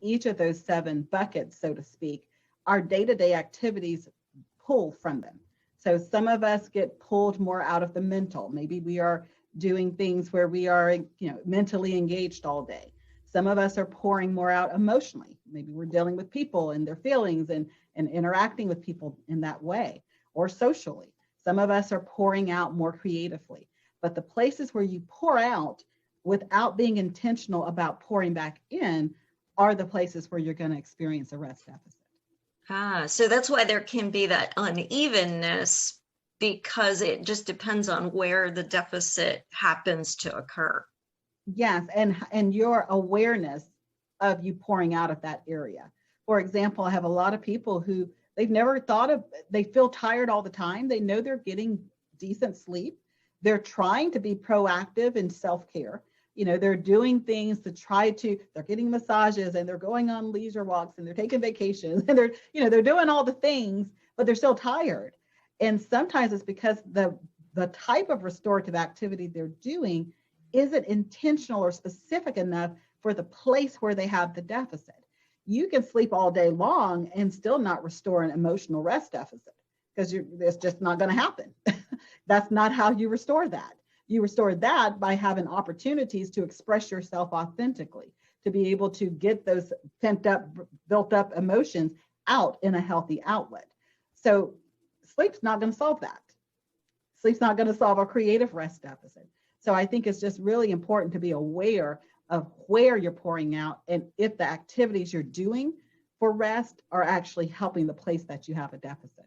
each of those 7 buckets, so to speak, our day-to-day activities pull from them. So some of us get pulled more out of the mental. Maybe we are doing things where we are, mentally engaged all day. Some of us are pouring more out emotionally. Maybe we're dealing with people and their feelings and interacting with people in that way, or socially. Some of us are pouring out more creatively. But the places where you pour out without being intentional about pouring back in are the places where you're going to experience a rest deficit. So that's why there can be that unevenness, because it just depends on where the deficit happens to occur. Yes, and your awareness of you pouring out of that area. For example, I have a lot of people who they've never thought of, they feel tired all the time. They know they're getting decent sleep. They're trying to be proactive in self-care. They're doing things to try to, they're getting massages and they're going on leisure walks and they're taking vacations and they're doing all the things, but they're still tired. And sometimes it's because the type of restorative activity they're doing isn't intentional or specific enough for the place where they have the deficit. You can sleep all day long and still not restore an emotional rest deficit, because it's just not going to happen. That's not how you restore that. You restore that by having opportunities to express yourself authentically, to be able to get those pent up, built up emotions out in a healthy outlet. So sleep's not going to solve that. Sleep's not going to solve a creative rest deficit. So I think it's just really important to be aware of where you're pouring out and if the activities you're doing for rest are actually helping the place that you have a deficit.